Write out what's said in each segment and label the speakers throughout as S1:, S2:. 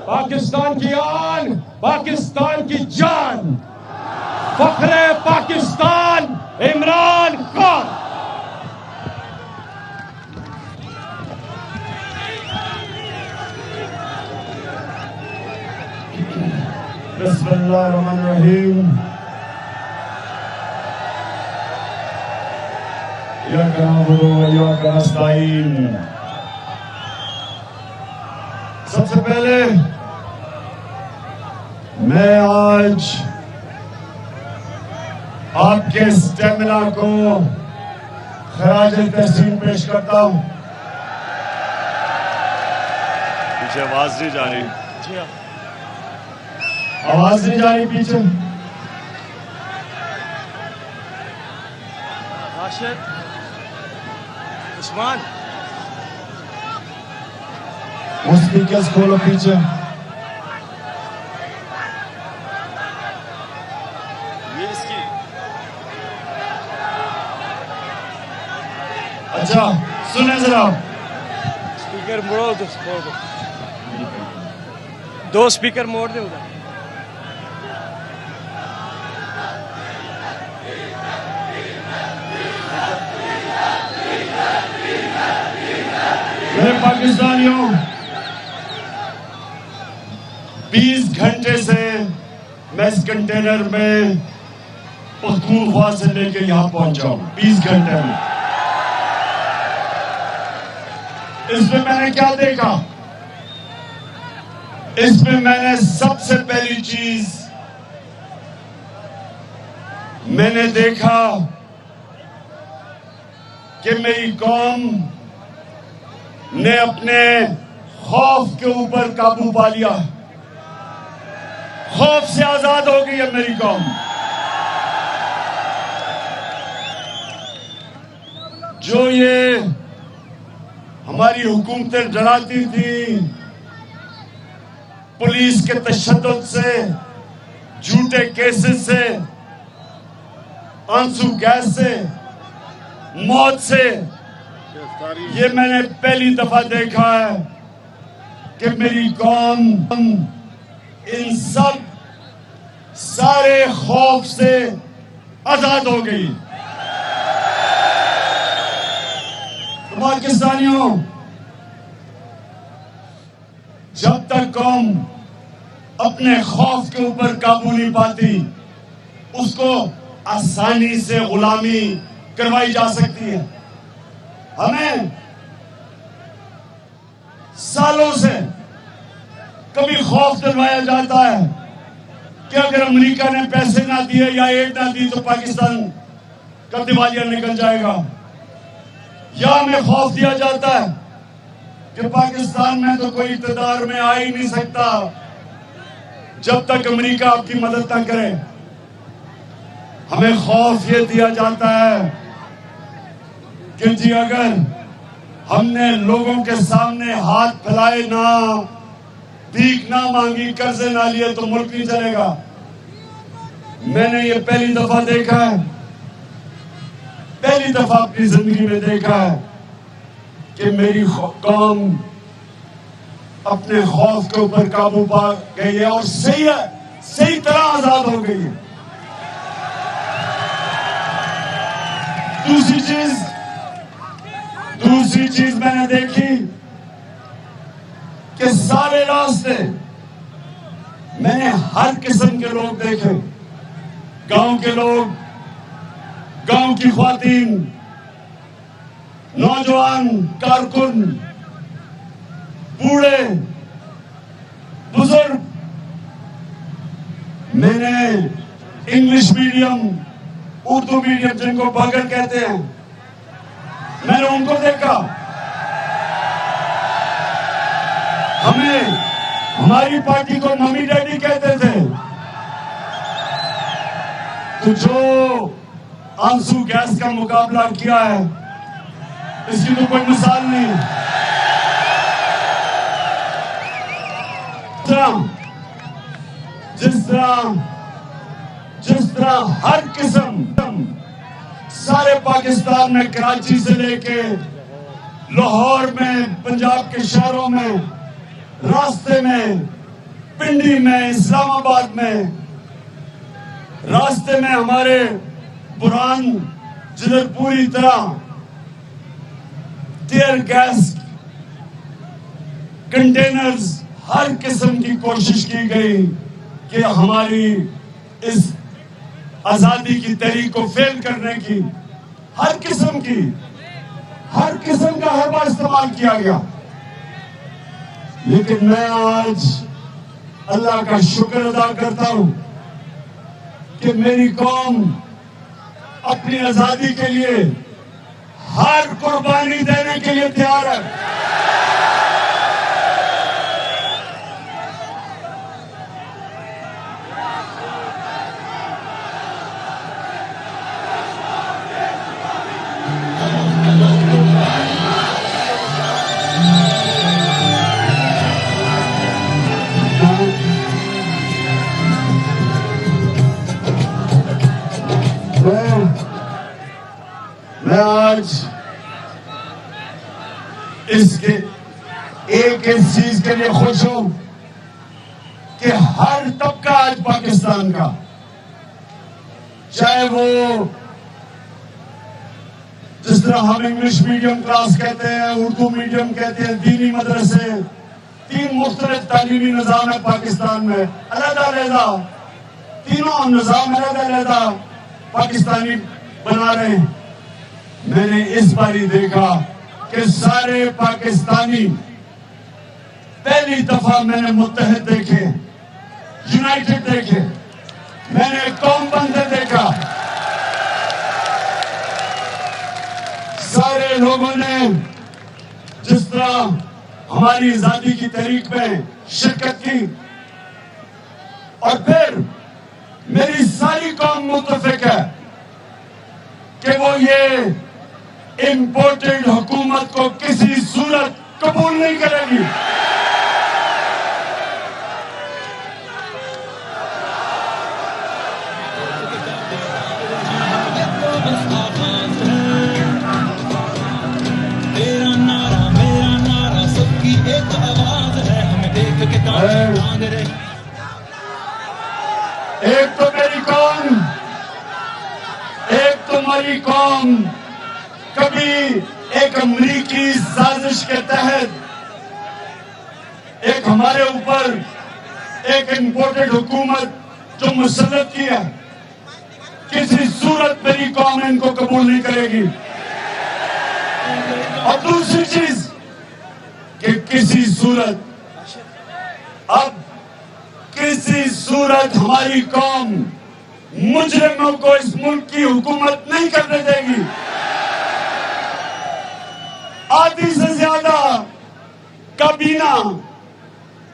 S1: پاکستان کی آن، پاکستان کی جان، فخر پاکستان عمران خان۔
S2: بسم اللہ الرحمن الرحیم۔ ایاک نعبد و ایاک نستعین۔ سب سے پہلے میں آج آپ کے اسٹیمنا کو خراج تحسین پیش کرتا ہوں۔
S3: پیچھے آواز نہیں جا رہی۔
S2: آواز نہیں جا رہی پیچھے؟
S1: راشد، عثمان،
S2: وہ اسپیکرز کھولو پیچھے۔
S1: یہ اس کی
S2: اچھا سنیں ذرا،
S1: اسپیکر موڑو، دو اسپیکر موڑ دے ادھر۔
S2: میرے پاکستانیوں، 20 گھنٹے سے میں اس کنٹینر میں پختونخوا سے لے کے یہاں پہنچا ہوں۔ 20 گھنٹے میں اس میں نے کیا دیکھا؟ اس میں نے سب سے پہلی چیز میں نے دیکھا کہ میری قوم نے اپنے خوف کے اوپر قابو پا لیا۔ خوف سے آزاد ہو گئی ہے میری قوم۔ جو یہ ہماری حکومتیں ڈراتی تھیں پولیس کے تشدد سے، جھوٹے کیسز سے، آنسو گیس سے، موت سے، یہ میں نے پہلی دفعہ دیکھا ہے کہ میری قوم ان سب سارے خوف سے آزاد ہو گئی۔ پاکستانیوں، جب تک قوم اپنے خوف کے اوپر قابو نہیں پاتی، اس کو آسانی سے غلامی کروائی جا سکتی ہے۔ ہمیں سالوں سے کبھی خوف دلوایا جاتا ہے کہ اگر امریکہ نے پیسے نہ دیے یا ایڈ نہ دی تو پاکستان کا دیوالیہ نکل جائے گا، یا ہمیں خوف دیا جاتا ہے کہ پاکستان میں تو کوئی اقتدار میں آ ہی نہیں سکتا جب تک امریکہ آپ کی مدد نہ کرے۔ ہمیں خوف یہ دیا جاتا ہے کہ جی اگر ہم نے لوگوں کے سامنے ہاتھ پھیلائے نہ، بھیک نہ مانگی، قرضے نہ لیے تو ملک نہیں چلے گا۔ میں نے یہ پہلی دفعہ دیکھا ہے، پہلی دفعہ اپنی زندگی میں دیکھا ہے کہ میری قوم اپنے خوف کے اوپر قابو پا گئی ہے اور صحیح طرح آزاد ہو گئی ہے۔ دوسری چیز میں نے دیکھی کہ سارے راستے میں نے ہر قسم کے لوگ دیکھے، گاؤں کے لوگ، گاؤں کی خواتین، نوجوان، کارکن، بوڑھے، بزرگ۔ میں نے انگلش میڈیم، اردو میڈیم جن کو بغل کہتے ہیں، میں نے ان کو دیکھا۔ ہماری پارٹی کو ممی ڈیڈی کہتے تھے، تو جو آنسو گیس کا مقابلہ کیا ہے اس کی تو کوئی مثال نہیں۔ جس طرح ہر قسم سارے پاکستان میں، کراچی سے لے کے لاہور میں، پنجاب کے شہروں میں، راستے میں پنڈی میں، اسلام آباد میں، راستے میں ہمارے بران جدھر پوری طرح ٹیئر گیس کنٹینرز، ہر قسم کی کوشش کی گئی کہ ہماری اس آزادی کی تحریک کو فیل کرنے کی، ہر قسم کا حربہ استعمال کیا گیا. لیکن میں آج اللہ کا شکر ادا کرتا ہوں کہ میری قوم اپنی آزادی کے لیے ہر قربانی دینے کے لیے تیار ہے. میں آج ایک چیز کے لیے خوش ہوں کہ ہر طبقہ آج پاکستان کا، چاہے وہ جس طرح ہم انگلش میڈیم کلاس کہتے ہیں، اردو میڈیم کہتے ہیں، دینی مدرسے، 3 مختلف تعلیمی نظام ہے پاکستان میں، علیحدہ تینوں نظام علیحدہ پاکستانی بنا رہے ہیں. میں نے اس باری دیکھا کہ سارے پاکستانی پہلی دفعہ میں نے متحد دیکھے، یونائٹڈ دیکھے، میں نے قوم بندے دیکھا. سارے لوگوں نے جس طرح ہماری آزادی کی تحریک میں شرکت کی، اور پھر میری ساری قوم متفق ہے کہ وہ یہ امپورٹڈ حکومت کو کسی صورت قبول نہیں کرے گی. ایک تو میری قوم، ایک تمہاری قوم کبھی ایک امریکی سازش کے تحت ایک ہمارے اوپر ایک امپورٹڈ حکومت جو مسلط کی ہے، کسی صورت میری قوم ان کو قبول نہیں کرے گی. اور دوسری چیز کہ کسی صورت ہماری قوم مجرموں کو اس ملک کی حکومت نہیں کرنے دے گی. آدھی سے زیادہ کابینہ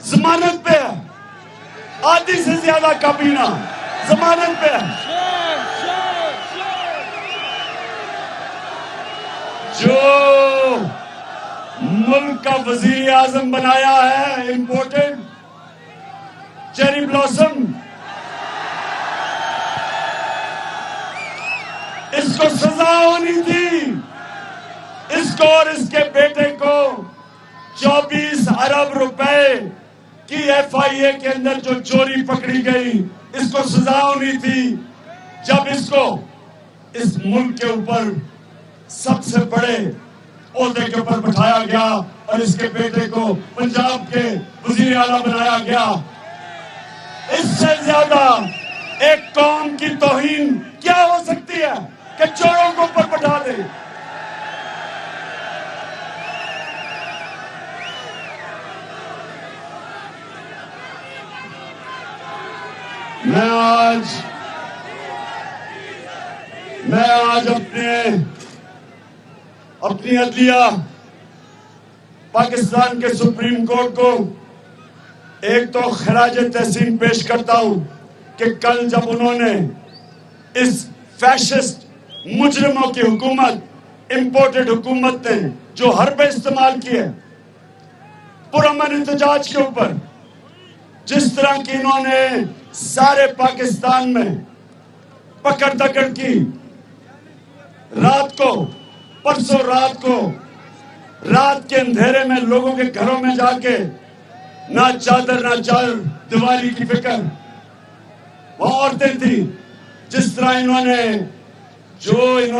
S2: ضمانت پہ ہے، آدھی سے زیادہ کابینہ ضمانت پہ ہے. جو ملک کا وزیر اعظم بنایا ہے امپورٹڈ چیری بلاسم، اس کو سزا ہونی تھی. اس کو اور اس کے بیٹے کو 24 ارب روپے کی FIA کے اندر جو چوری پکڑی گئی، اس کو سزا ہونی تھی. جب اس کو اس ملک کے اوپر سب سے بڑے عہدے کے اوپر بٹھایا گیا اور اس کے بیٹے کو پنجاب کے وزیر اعلیٰ بنایا گیا، اس سے زیادہ ایک قوم کی توہین کیا ہو سکتی ہے کہ چوروں کو اوپر بٹھا دے. میں آج اپنی عدلیہ پاکستان کے سپریم کورٹ کو ایک تو خراج تحسین پیش کرتا ہوں کہ کل جب انہوں نے اس فیشسٹ مجرموں کی حکومت، امپورٹڈ حکومت نے جو حربے استعمال کیے پرامن احتجاج کے اوپر، جس طرح کی انہوں نے سارے پاکستان میں پکڑ دکڑ کی، رات کو، پرسوں رات کو، رات کے اندھیرے میں لوگوں کے گھروں میں جا کے نہ چادر نہ چار دیواری کی فکر. وہ عورتیں تھیں. جس طرح انہوں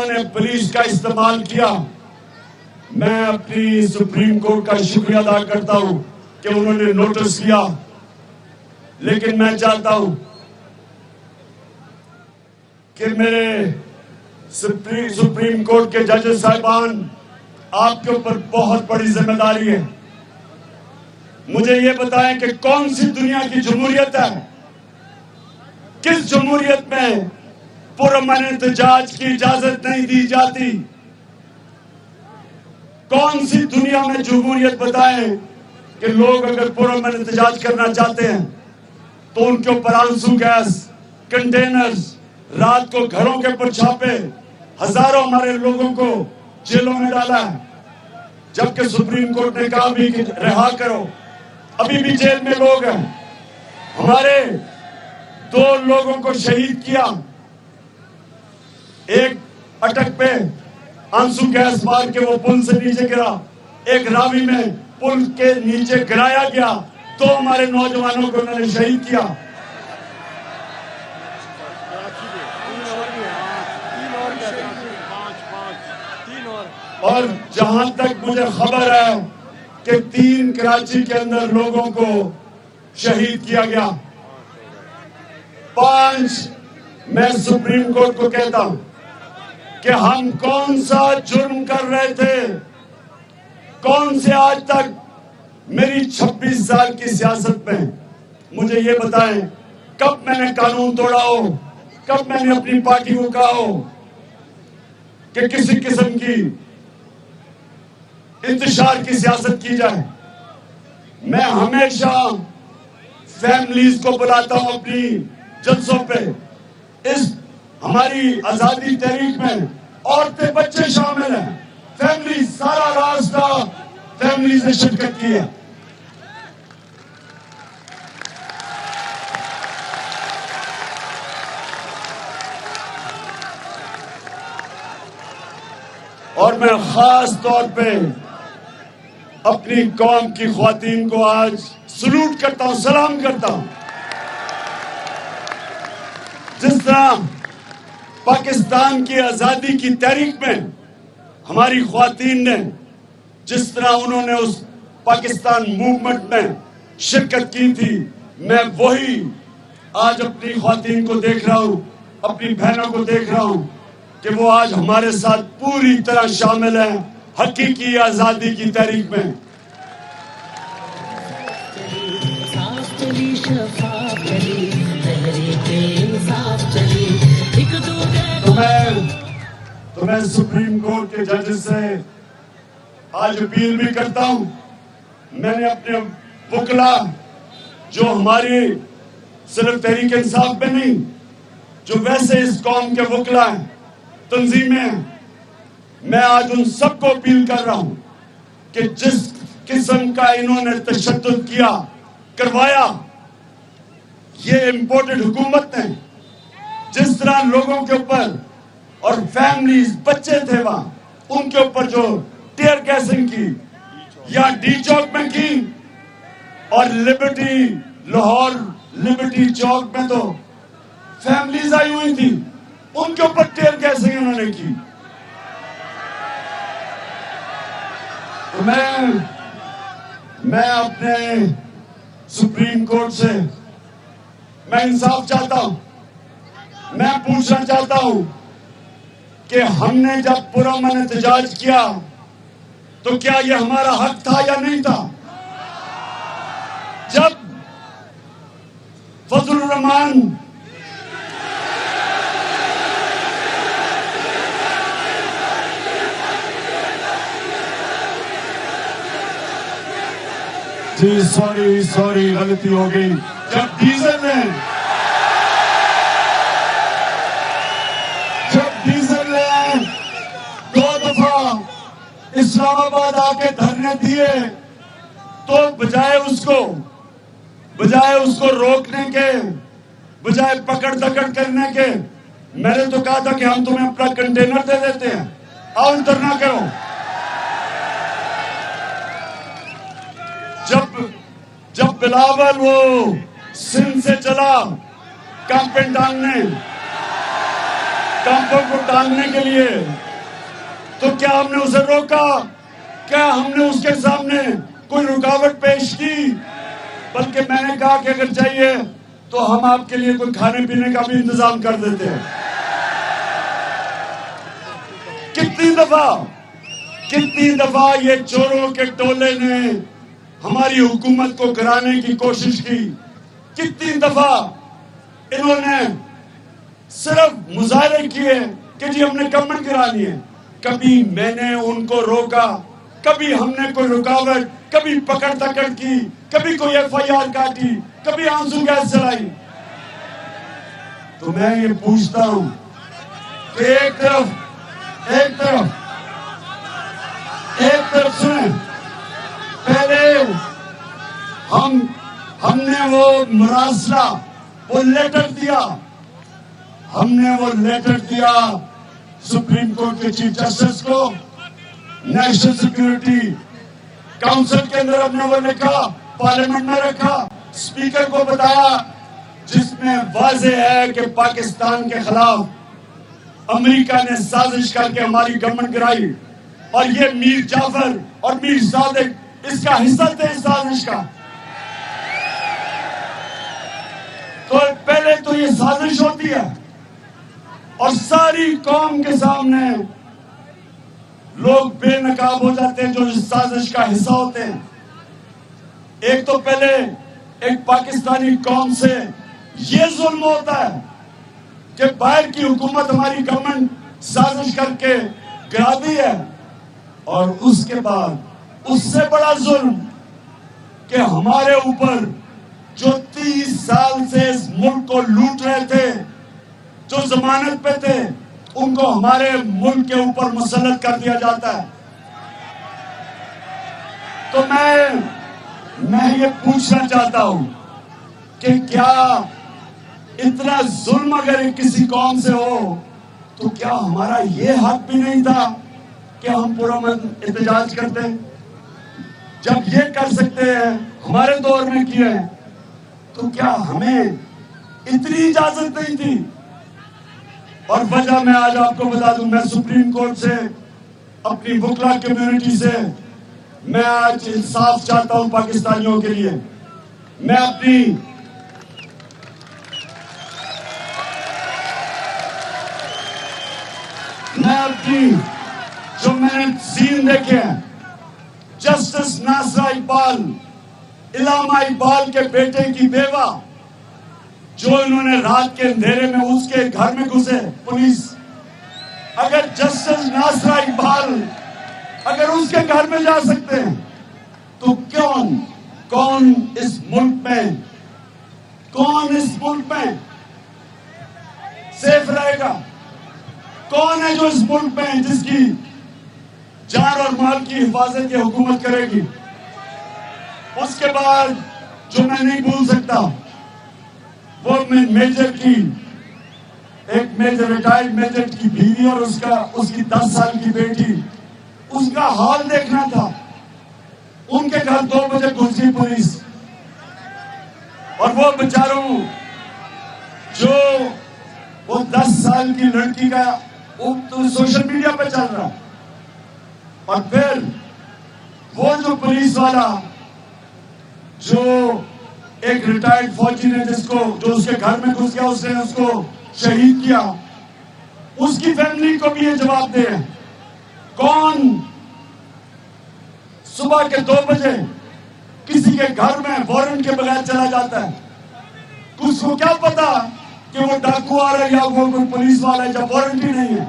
S2: نے پولیس کا استعمال کیا, میں اپنی سپریم کورٹ کا شکریہ ادا کرتا ہوں کہ انہوں نے نوٹس کیا. لیکن میں چاہتا ہوں کہ میرے سپریم کورٹ کے ججز صاحبان, آپ کے اوپر بہت بڑی ذمہ داری ہے. مجھے یہ بتائیں کہ کون سی دنیا کی جمہوریت ہے, کس جمہوریت میں پرامن احتجاج کی اجازت نہیں دی جاتی؟ کون سی دنیا میں جمہوریت بتائیں کہ لوگ اگر پرامن احتجاج کرنا چاہتے ہیں تو ان کے اوپر آنسو گیس, کنٹینرز, رات کو گھروں کے پر چھاپے, ہزاروں ہمارے لوگوں کو جیلوں میں ڈالا ہے, جبکہ سپریم کورٹ نے کہا بھی کہ رہا کرو. ابھی بھی جیل میں لوگ ہیں. ہمارے 2 لوگوں کو شہید کیا, ایک اٹک پہ آنسو گیس مار کے وہ پل سے نیچے گرا, ایک راوی میں پل کے نیچے گرایا گیا. 2 ہمارے نوجوانوں کو انہوں نے شہید کیا. اور جہاں تک مجھے خبر ہے کہ 3 کراچی کے اندر لوگوں کو شہید کیا گیا. 5 میں سپریم کورٹ کو کہتا ہوں کہ ہم کون سا جرم کر رہے تھے, کون سے آج تک میری 26 سال کی سیاست میں مجھے یہ بتائیں کب میں نے قانون توڑا ہو, کب میں نے اپنی پارٹی کو کہا ہو کہ کسی قسم کی انتشار کی سیاست کی جائے. میں ہمیشہ فیملیز کو بلاتا ہوں اپنی جلسوں پہ. اس ہماری آزادی تحریک میں عورتیں بچے شامل ہیں, فیملی, سارا راستہ فیملیز نے شرکت کی ہے. اور میں خاص طور پہ اپنی قوم کی خواتین کو آج سلوٹ کرتا ہوں, سلام کرتا ہوں. جس طرح پاکستان کی آزادی کی تحریک میں ہماری خواتین نے, جس طرح انہوں نے اس پاکستان موومنٹ میں شرکت کی تھی, میں وہی آج اپنی خواتین کو دیکھ رہا ہوں, اپنی بہنوں کو دیکھ رہا ہوں کہ وہ آج ہمارے ساتھ پوری طرح شامل ہیں حقیقی آزادی کی تحریک میں. تو میں سپریم کورٹ کے ججز سے آج اپیل بھی کرتا ہوں. میں نے اپنے وکلا جو ہماری صرف تحریک انصاف میں نہیں, جو ویسے اس قوم کے وکلا ہیں, تنظیمیں ہیں, میں آج ان سب کو اپیل کر رہا ہوں کہ جس قسم کا انہوں نے تشدد کیا, کروایا, یہ امپورٹڈ حکومت نے جس طرح لوگوں کے اوپر اور فیملیز, بچے تھے وہاں, ان کے اوپر جو ٹیئر گیسنگ کی یا ڈی چوک میں کی, اور لبرٹی, لاہور لبرٹی چوک میں تو فیملیز آئی ہوئی تھی, ان کے اوپر ٹیئر گیسنگ انہوں نے کی. تو میں اپنے سپریم کورٹ سے میں انصاف چاہتا ہوں. میں پوچھنا چاہتا ہوں کہ ہم نے جب پرامن احتجاج کیا تو کیا یہ ہمارا حق تھا یا نہیں تھا؟ جب فضل الرحمان جی سوری غلطی ہو گئی. جب ڈیزل نے 2 دفعہ اسلام آباد آ کے دھرنے دیے تو بجائے اس کو روکنے کے, بجائے پکڑ دکڑ کرنے کے, میں نے تو کہا تھا کہ ہم تمہیں اپنا کنٹینر دے دیتے ہیں, آؤ دھرنا کرو. جب بلاول وہ سندھ سے چلا کیمپیں ٹانگنے، کیمپوں کو ٹانگنے کے لیے، تو کیا ہم نے اسے روکا؟ کیا ہم نے اس کے سامنے کوئی رکاوٹ پیش کی؟ بلکہ میں نے کہا کہ اگر چاہیے تو ہم آپ کے لیے کوئی کھانے پینے کا بھی انتظام کر دیتے ہیں۔ کتنی دفعہ یہ چوروں کے ٹولے نے ہماری حکومت کو گرانے کی کوشش کی، کتنی دفعہ انہوں نے صرف مظاہرے کیے کہ جی ہم نے گورنمنٹ گرانی ہے۔ کبھی میں نے ان کو روکا، کبھی ہم نے کوئی رکاوٹ، کبھی پکڑ تکڑ کی، کبھی کوئی FIR کاٹی، کبھی آنسو گیس چلائی؟ تو میں یہ پوچھتا ہوں کہ ایک طرف سنیں، پہلے ہم نے وہ مراسلہ، وہ لیٹر دیا، سپریم کورٹ کے چیف جسٹس کو، نیشنل سیکیورٹی کاؤنسل کے اندر ہم نے وہ لکھا، پارلیمنٹ میں رکھا، اسپیکر کو بتایا، جس میں واضح ہے کہ پاکستان کے خلاف امریکہ نے سازش کر کے ہماری گورنمنٹ گرائی، اور یہ میر جعفر اور میر صادق اس کا حصہ تھے اس سازش کا۔ تو پہلے تو یہ سازش ہوتی ہے اور ساری قوم کے سامنے لوگ بے نقاب ہو جاتے ہیں جو اس سازش کا حصہ ہوتے ہیں۔ ایک تو پہلے ایک پاکستانی قوم سے یہ ظلم ہوتا ہے کہ باہر کی حکومت ہماری گورنمنٹ سازش کر کے گراتی ہے، اور اس کے بعد اس سے بڑا ظلم کہ ہمارے اوپر جو 30 سال سے اس ملک کو لوٹ رہے تھے، جو ضمانت پہ تھے، ان کو ہمارے ملک کے اوپر مسلط کر دیا جاتا ہے۔ تو میں یہ پوچھنا چاہتا ہوں کہ کیا اتنا ظلم اگر کسی قوم سے ہو تو کیا ہمارا یہ حق بھی نہیں تھا کہ ہم پرامن احتجاج کرتے ہیں؟ جب یہ کر سکتے ہیں، ہمارے دور میں کیے ہیں، تو کیا ہمیں اتنی اجازت نہیں تھی؟ اور وجہ میں آج آپ کو بتا دوں، میں سپریم کورٹ سے، اپنی وکلا کمیونٹی سے میں آج انصاف چاہتا ہوں پاکستانیوں کے لیے۔ میں اپنی جو میں نے سین دیکھے ہیں، جسٹس ناصرہ اقبال، علامہ اقبال کے بیٹے کی بیوہ، جو انہوں نے رات کے اندھیرے میں اس کے گھر میں گھسے پولیس، اگر جسٹس ناصرہ اقبال اگر اس کے گھر میں جا سکتے ہیں تو کون اس ملک میں سیف رہے گا؟ کون ہے جو اس ملک میں جس کی جان اور مال کی حفاظت کی حکومت کرے گی؟ اس کے بعد جو میں نہیں بھول سکتا، وہ ایک میجر ریٹائرڈ میجر کی بیوی اور اس کی 10 سال کی بیٹی، اس کا حال دیکھنا تھا۔ ان کے گھر 2 بجے گھس گئی پولیس، اور وہ بیچاروں جو وہ 10 سال کی لڑکی کا سوشل میڈیا پہ چل رہا، اور پھر وہ جو پولیس والا جو ایک ریٹائرڈ فوجی نے جو اس کے گھر میں گھس گیا، اس نے اس کو شہید کیا، اس کی فیملی کو بھی یہ جواب دے۔ کون صبح کے 2 بجے کسی کے گھر میں وارنٹ کے بغیر چلا جاتا ہے؟ کس کو کیا پتا کہ وہ ڈاکو آ رہا ہے یا وہ کوئی پولیس والا ہے جب وارنٹ ہی نہیں ہے؟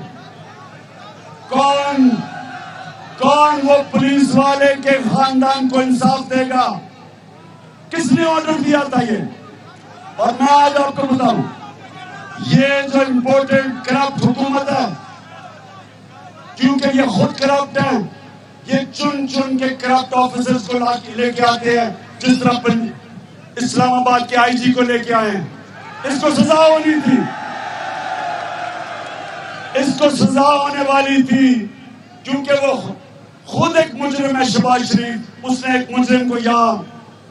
S2: کون وہ پولیس والے کے خاندان کو انصاف دے گا؟ کس نے آرڈر دیا تھا یہ؟ اور میں آج آپ کو بتاؤں، یہ جو امپورٹنٹ کرپٹ حکومت ہے، کیونکہ یہ خود کرپٹ ہے، یہ چن کے کرپٹ آفیسرز کو لے کے آتے ہیں، جس طرح اسلام آباد کے IG کو لے کے آئے ہیں۔ اس کو سزا ہونے والی تھی کیونکہ وہ خود ایک مجرم ہے، شہباز شریف، اس نے ایک مجرم کو یہاں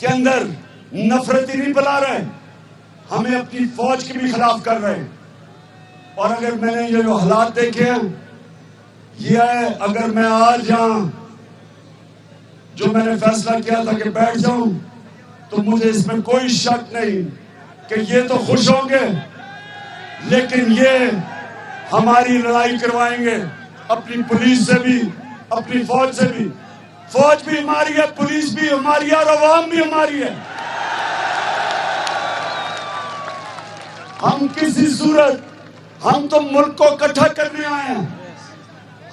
S2: کے اندر نفرت ہی نہیں پلا رہے، ہمیں اپنی فوج کے بھی خلاف کر رہے ہیں. اور اگر میں نے یہ جو حالات دیکھے ہیں، یہ ہے اگر میں آج یہاں جو میں نے فیصلہ کیا تھا کہ بیٹھ جاؤں، تو مجھے اس میں کوئی شک نہیں کہ یہ تو خوش ہوں گے، لیکن یہ ہماری لڑائی کروائیں گے اپنی پولیس سے بھی، اپنی فوج سے بھی. فوج بھی ہماری ہے، پولیس بھی ہماری ہے، اور عوام بھی ہماری ہے. ہم کسی صورت، ہم تو ملک کو اکٹھا کرنے آئے ہیں،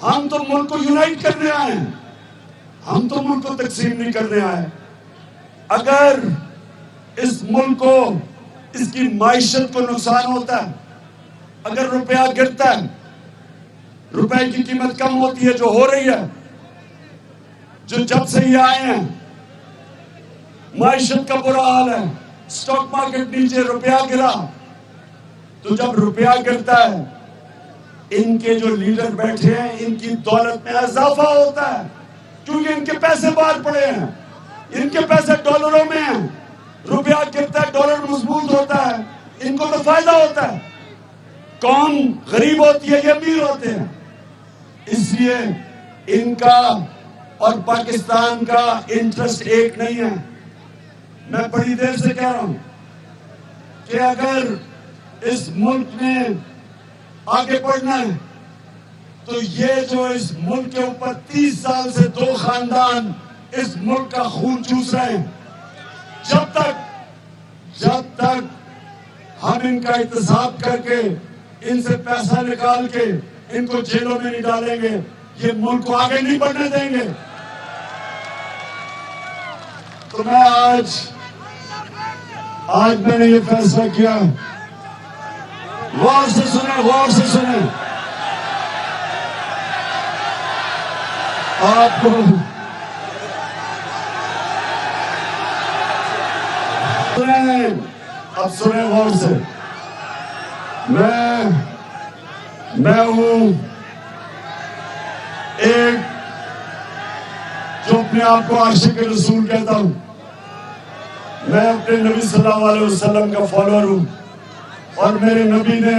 S2: ہم تو ملک کو یونائٹ کرنے آئے ہیں، ہم تو ملک کو تقسیم نہیں کرنے آئے. اگر اس ملک کو، اس کی معیشت کو نقصان ہوتا ہے، اگر روپیہ گرتا ہے، روپے کی قیمت کم ہوتی ہے، جو ہو رہی ہے، جو جب سے یہ آئے ہیں معیشت کا برا حال ہے، سٹاک مارکیٹ نیچے، روپیہ گرا، تو جب روپیہ گرتا ہے ان کے جو لیڈر بیٹھے ہیں ان کی دولت میں اضافہ ہوتا ہے، کیونکہ ان کے پیسے باہر پڑے ہیں، ان کے پیسے ڈالروں میں ہیں. روپیہ گرتا ہے، ڈالر مضبوط ہوتا ہے، ان کو تو فائدہ ہوتا ہے. قوم غریب ہوتی ہے، یہ امیر ہوتے ہیں. اس لیے ان کا اور پاکستان کا انٹرسٹ ایک نہیں ہے. میں بڑی دیر سے کہہ رہا ہوں کہ اگر اس ملک نے آگے بڑھنا ہے تو یہ جو اس ملک کے اوپر 30 سال سے 2 خاندان اس ملک کا خون چوس رہے ہیں، جب تک ہم ان کا احتساب کر کے ان سے پیسہ نکال کے ان کو جیلوں میں نہیں ڈالیں گے، یہ ملک کو آگے نہیں بڑھنے دیں گے. تو میں آج میں نے یہ فیصلہ کیا. غور سے سنیں آپ کو اب سنیں غور سے. میں ہوں ایک جو اپنے آپ کو عاشق رسول کہتا ہوں. میں اپنے نبی صلی اللہ علیہ وسلم کا فالوور ہوں، اور میرے نبی نے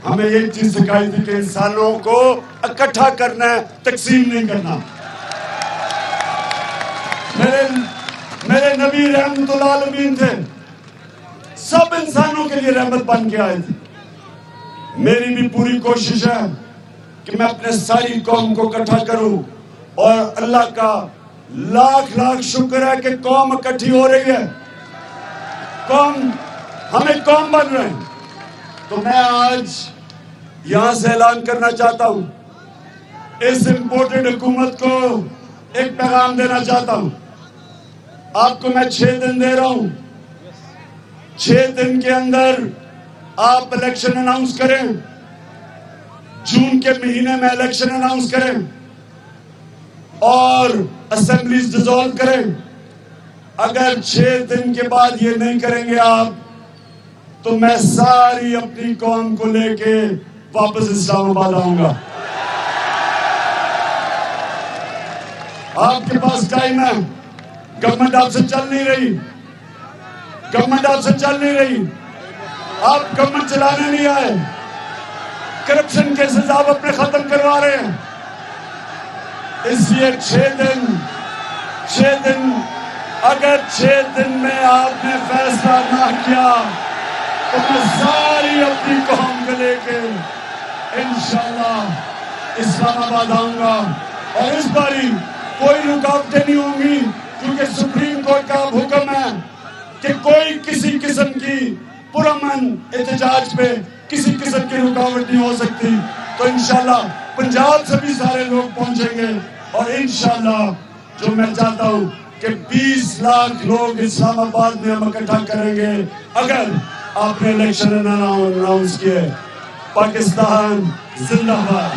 S2: ہمیں ایک چیز سکھائی تھی کہ انسانوں کو اکٹھا کرنا ہے، تقسیم نہیں کرنا. میرے نبی رحمت العالمین تھے، سب انسانوں کے لیے رحمت بن کے آئے تھے. میری بھی پوری کوشش ہے کہ میں اپنے ساری قوم کو اکٹھا کروں، اور اللہ کا لاکھ شکر ہے کہ قوم اکٹھی ہو رہی ہے، ہمیں قوم بن رہے ہیں. تو میں آج یہاں سے اعلان کرنا چاہتا ہوں، اس امپورٹڈ حکومت کو ایک پیغام دینا چاہتا ہوں. آپ کو میں 6 دن دے رہا ہوں. 6 دن کے اندر آپ الیکشن اناؤنس کریں، جون کے مہینے میں الیکشن اناؤنس کریں اور اسمبلیز ڈیزالو کریں. اگر 6 دن کے بعد یہ نہیں کریں گے آپ، تو میں ساری اپنی قوم کو لے کے واپس اسلام آباد آؤں گا. آپ کے پاس ٹائم ہے، گورنمنٹ آپ سے چل نہیں رہی، آپ گورنمنٹ چلانے نہیں آئے، کرپشن کیسز آپ اپنے ختم کروا رہے ہیں. اس لیے 6 دن اگر 6 دن میں آپ نے فیصلہ نہ کیا تو میں ساری اپنی قوم کو لے کے انشاءاللہ اسلام آباد آؤں گا. اور اس باری کوئی رکاوٹیں نہیں ہوں گی، کیونکہ سپریم کورٹ کا حکم ہے کہ کوئی کسی قسم کی پرامن احتجاج پہ کسی قسم کی رکاوٹ نہیں ہو سکتی. تو انشاءاللہ پنجاب سے بھی سارے لوگ پہنچیں گے، اور انشاءاللہ جو میں چاہتا ہوں کہ 20 لاکھ لوگ اسلام آباد میں ہم اکٹھا کریں گے اگر آپ نے الیکشن اناؤنس کیے. پاکستان زندہ باد.